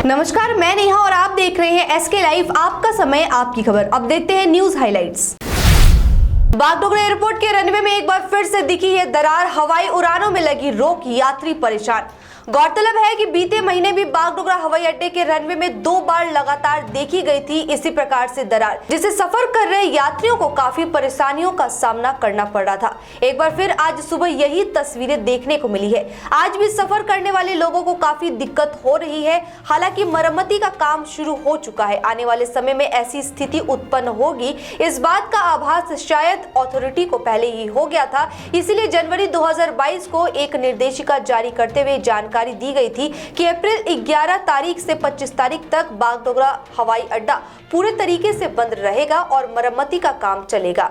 नमस्कार, मैं नेहा और आप देख रहे हैं एसके लाइव, आपका समय आपकी खबर। अब देखते हैं न्यूज हाइलाइट्स। बागडोगरा एयरपोर्ट के रनवे में एक बार फिर से दिखी है दरार, हवाई उड़ानों में लगी रोक, यात्री परेशान। गौरतलब है कि बीते महीने भी बागडोगरा हवाई अड्डे के रनवे में 2 बार लगातार देखी गई थी इसी प्रकार से दरार, जिससे सफर कर रहे यात्रियों को काफी परेशानियों का सामना करना पड़ रहा था। एक बार फिर आज सुबह यही तस्वीरें देखने को मिली है। आज भी सफर करने वाले लोगों को काफी दिक्कत हो रही है। हालांकि मरम्मती का काम शुरू हो चुका है। आने वाले समय में ऐसी स्थिति उत्पन्न होगी, इस बात का आभास शायद अथॉरिटी को पहले ही हो गया था। इसीलिए जनवरी 2022 को एक निर्देशिका जारी करते हुए जानकारी दी गई थी कि अप्रैल 11 तारीख से 25 तारीख तक बागडोगरा हवाई अड्डा पूरे तरीके से बंद रहेगा और मरम्मती का काम चलेगा।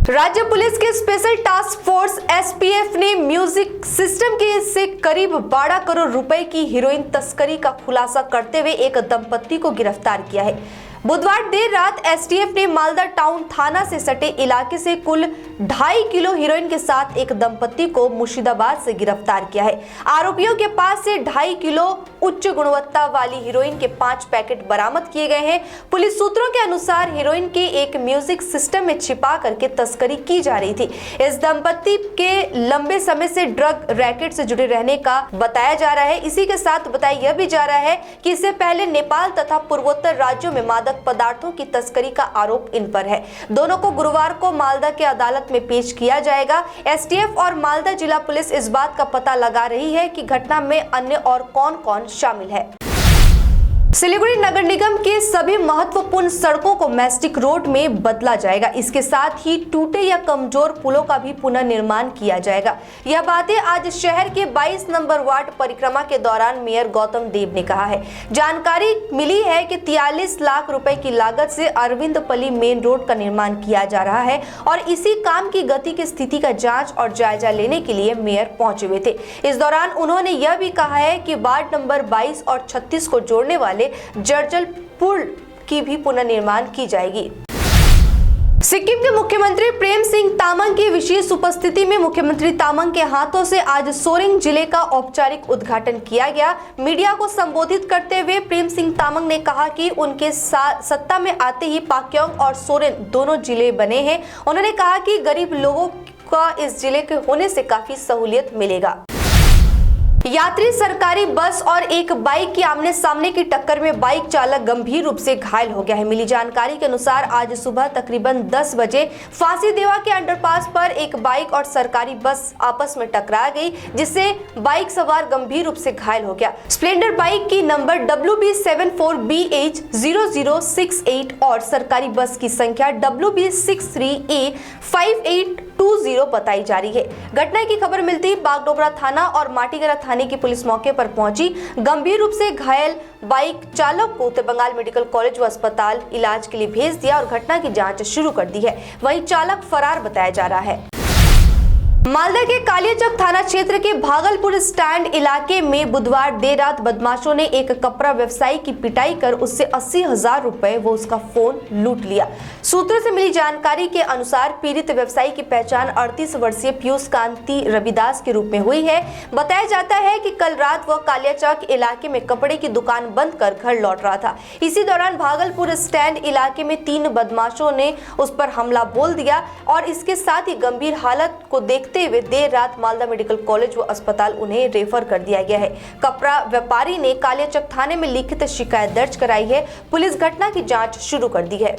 राज्य पुलिस के स्पेशल टास्क फोर्स एसपीएफ ने म्यूजिक सिस्टम के से करीब 12 करोड़ रुपए की हीरोइन तस्करी का खुलासा करते हुए एक दंपत्ति को गिरफ्तार किया है। बुधवार देर रात एसटीएफ ने मालदा टाउन थाना से सटे इलाके से कुल 2.5 किलो हीरोइन के साथ एक दंपत्ति को मुर्शिदाबाद से गिरफ्तार किया है। आरोपियों के पास से 2.5 किलो उच्च गुणवत्ता वाली हीरोइन के 5 पैकेट बरामद किए गए हैं। पुलिस सूत्रों के अनुसार हीरोइन के एक म्यूजिक सिस्टम में छिपा करके तस्करी की जा रही थी। इस दंपत्ति के लंबे समय से ड्रग रैकेट से जुड़े रहने का बताया जा रहा है। इसी के साथ बताया यह भी जा रहा है कि इससे पहले नेपाल तथा पूर्वोत्तर राज्यों में मादक पदार्थों की तस्करी का आरोप इन पर है। दोनों को गुरुवार को मालदा के अदालत में पेश किया जाएगा। एसटीएफ और मालदा जिला पुलिस इस बात का पता लगा रही है कि घटना में अन्य और कौन-कौन शामिल है। सिलीगुड़ी नगर निगम के सभी महत्वपूर्ण सड़कों को मैस्टिक रोड में बदला जाएगा। इसके साथ ही टूटे या कमजोर पुलों का भी पुनर्निर्माण किया जाएगा। यह बातें आज शहर के 22 नंबर वार्ड परिक्रमा के दौरान मेयर गौतम देव ने कहा है। जानकारी मिली है कि 43 लाख रुपए की लागत से अरविंदपल्ली मेन रोड का निर्माण किया जा रहा है और इसी काम की गति की स्थिति का जांच और जायजा लेने के लिए मेयर पहुंचे हुए थे। इस दौरान उन्होंने यह भी कहा है कि वार्ड नंबर 22 और 36 को जोड़ने वाले जर्जल पुल की भी पुनर्निर्माण की जाएगी। सिक्किम के मुख्यमंत्री प्रेम सिंह तामांग की विशेष उपस्थिति में मुख्यमंत्री तामांग के हाथों से आज सोरेंग जिले का औपचारिक उद्घाटन किया गया। मीडिया को संबोधित करते हुए प्रेम सिंह तामांग ने कहा कि उनके सत्ता में आते ही पाक्योंग और सोरेन दोनों जिले बने हैं। उन्होंने कहा कि गरीब लोगों का इस जिले के होने से काफी सहूलियत मिलेगा। यात्री सरकारी बस और एक बाइक की आमने सामने की टक्कर में बाइक चालक गंभीर रूप से घायल हो गया है। मिली जानकारी के अनुसार आज सुबह तकरीबन 10 बजे फांसी देवा के अंडरपास पर एक बाइक और सरकारी बस आपस में टकरा गई, जिससे बाइक सवार गंभीर रूप से घायल हो गया। स्प्लेंडर बाइक की नंबर WB74BH0068 और सरकारी बस की संख्या WB63A5820 बताई जा रही है। घटना की खबर मिलती ही बागडोगरा थाना और माटीगरा थाने की पुलिस मौके पर पहुंची। गंभीर रूप से घायल बाइक चालक को उत्तर बंगाल मेडिकल कॉलेज व अस्पताल इलाज के लिए भेज दिया और घटना की जांच शुरू कर दी है। वहीं चालक फरार बताया जा रहा है। मालदा के कालियाचक थाना क्षेत्र के भागलपुर स्टैंड इलाके में बुधवार देर रात बदमाशों ने एक कपड़ा व्यवसायी की पिटाई कर उससे 80,000 रुपए व उसका फोन लूट लिया। सूत्रों से मिली जानकारी के अनुसार पीड़ित व्यवसायी की पहचान 38 वर्षीय पीयूष कांति रविदास के रूप में हुई है। बताया जाता है कि कल रात वह कालियाचक इलाके में कपड़े की दुकान बंद कर घर लौट रहा था। इसी दौरान भागलपुर स्टैंड इलाके में 3 बदमाशों ने उस पर हमला बोल दिया और इसके साथ ही गंभीर हालत को देखते हुए देर रात मालदा मेडिकल कॉलेज व अस्पताल उन्हें रेफर कर दिया गया है। कपड़ा व्यापारी ने कालियाचक थाने में लिखित शिकायत दर्ज कराई है। पुलिस घटना की जांच शुरू कर दी है।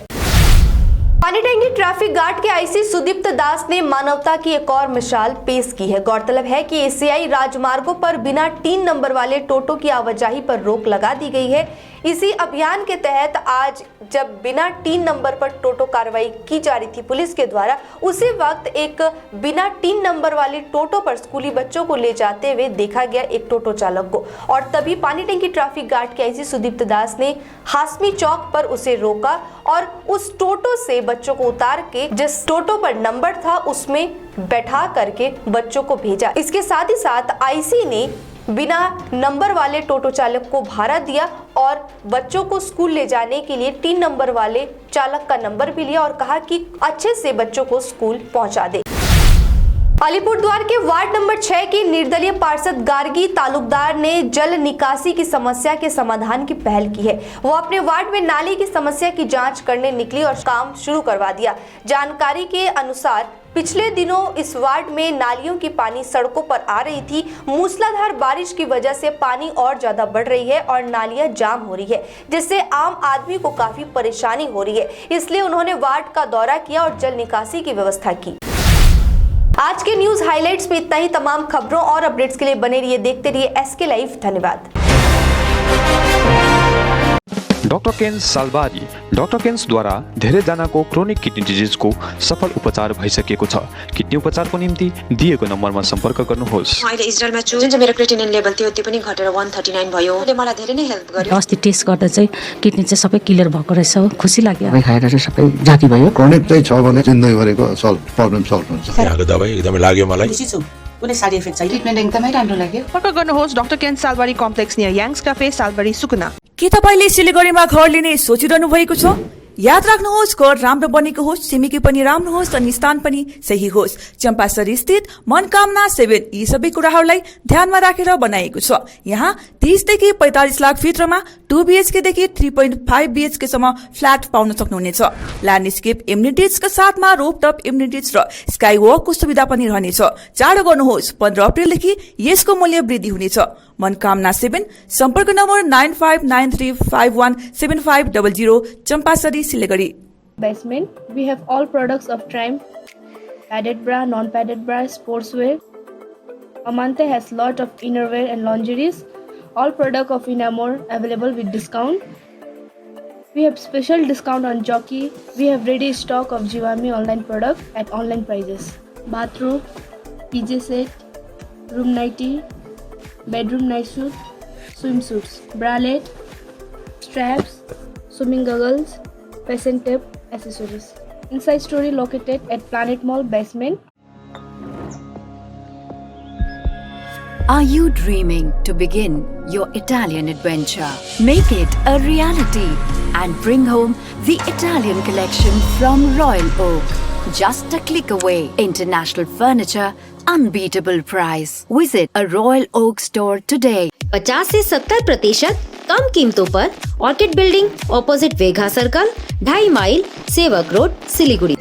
पानी टैंकी ट्रैफिक गार्ड के आईसी सुदीप्त दास ने मानवता की एक और मिसाल पेश की है। गौरतलब है कि एशियाई राजमार्गों पर बिना 3 नंबर वाले टोटो की आवाजाही पर रोक लगा दी गई है। इसी अभियान के तहत आज जब बिना 3 नंबर पर टोटो कार्रवाई की जा रही थी पुलिस के द्वारा, उसी वक्त एक बिना 3 नंबर वाली टोटो पर स्कूली बच्चों को ले जाते हुए देखा गया एक टोटो चालक को, और तभी पानी टैंकी ट्रैफिक गार्ड के आईसी सुदीप्त दास ने हाशमी चौक पर उसे रोका और उस टोटो से बच्चों को उतार के जिस टोटो पर नंबर था उसमें बैठा करके बच्चों को भेजा। इसके साथ ही साथ आईसी ने बिना नंबर वाले टोटो चालक को भाड़ा दिया और बच्चों को स्कूल ले जाने के लिए 3 नंबर वाले चालक का नंबर भी लिया और कहा कि अच्छे से बच्चों को स्कूल पहुंचा दे। अलीपुरद्वार के वार्ड नंबर 6 की निर्दलीय पार्षद गार्गी तालुकदार ने जल निकासी की समस्या के समाधान की पहल की है। वो अपने वार्ड में नाली की समस्या की जांच करने निकली और काम शुरू करवा दिया। जानकारी के अनुसार पिछले दिनों इस वार्ड में नालियों की पानी सड़कों पर आ रही थी। मूसलाधार बारिश की वजह से पानी और ज्यादा बढ़ रही है और नालियां जाम हो रही है, जिससे आम आदमी को काफी परेशानी हो रही है। इसलिए उन्होंने वार्ड का दौरा किया और जल निकासी की व्यवस्था की। आज के न्यूज हाइलाइट्स में इतना ही। तमाम खबरों और अपडेट्स के लिए बने रहिए, देखते रहिए एसके लाइव। धन्यवाद। Doctor Ken's Salbari. डाक्टर केन्सद्वारा धेरैजनाको क्रोनिक किडनी डिजिजको सफल उपचार भइसकेको छ। किडनी उपचारको निम्ति दिएको नम्बरमा सम्पर्क गर्नुहोस्। अहिले इजरायलमा छु, जुन चाहिँ मेरो क्रिएटिनिन लेभल थियो त्यो पनि घटेर 139 भयो। ले मलाई धेरै नै हेल्प गर्यो। अस्ति टेस्ट गर्दा चाहिँ किडनी चाहिँ सबै क्लियर भएको रहेछ, खुसी लाग्यो। दबाई खाएर चाहिँ सबै जाति भयो। क्रोनिक चाहिँ छ भने जिन्दगीभरिको प्रब्लम सल्भ हुन्छ। यहाँको दबाई एकदमै लाग्यो मलाई। कुनै साइड इफेक्ट छैन, ट्रिटमेन्ट एकदमै राम्रो लाग्यो। पक्का गर्नुहोस् doctor Ken's Salbari complex near Yang's cafe Salbari Sukuna. के तपाईले सिलिगुडीमा घर लिने सोचिरहनु भएको छ? याद राख्नुहोस्, घर राम्रो बनेको होस्, छिमेकी पनि राम्रो होस् अनि स्थान पनि सही होस्। चम्पासरी स्थित मनकामना 7 यी सबै कुराहरूलाई ध्यानमा राखेर बनाएको छ। यहाँ 30 देखि 45 लाख भित्रमा 2 BHK देखि 3.5 BHK सम्म फ्ल्याट पाउन सक्नुहुनेछ। ल्यान्डस्केप एम्युनिटिजका साथमा रोपटप एम्युनिटिज र स्काई वकको सुविधा पनि रहनेछ। चाँडो गर्नुहोस्, 15 अप्रिलदेखि यसको मूल्य वृद्धि हुनेछ। मनकामना 7, सम्पर्क number 9593517500, Champasari Siliguri. Basement, we have all products of Triumph, padded bra, non-padded bra, sportswear. Amante has lot of innerwear and lingeries. All product of Inamore available with discount. We have special discount on Jockey. We have ready stock of Jivami online product at online prices. Bathroom, PJ set, room nightie, bedroom night suit, swimsuits, bralette, straps, swimming goggles, fashion tape, accessories. Inside story located at Planet Mall basement. Are you dreaming to begin your Italian adventure? Make it a reality and bring home the Italian collection from Royal Oak. Just a click away. International furniture, unbeatable price. Visit a Royal Oak store today. 50 से 70% कम कीमतों पर Orchid Building opposite वेघा circle, 2.5 mile, Sevoke road, Siliguri.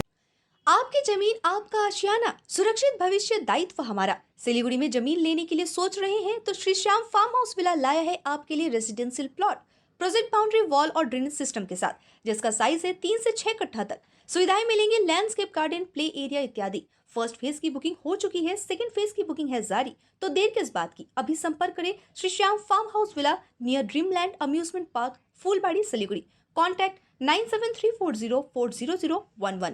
आपकी जमीन आपका आशियाना, सुरक्षित भविष्य दायित्व हमारा। सिलीगुड़ी में जमीन लेने के लिए सोच रहे हैं तो Shri Shyam farm house villa लाया है आपके लिए residential plot, project boundary wall और ड्रेनेज सिस्टम के साथ, जिसका साइज है 3 से 6 कट्ठा तक। सुविधाएं मिलेंगी, लैंडस्केप गार्डन, प्ले एरिया इत्यादि। फर्स्ट फेज की बुकिंग हो चुकी है, सेकंड फेज की बुकिंग है जारी। तो देर किस बात की, अभी संपर्क करें Shri Shyam farm house villa near Dreamland amusement park, Phulbari, Siliguri. Contact 9734040011।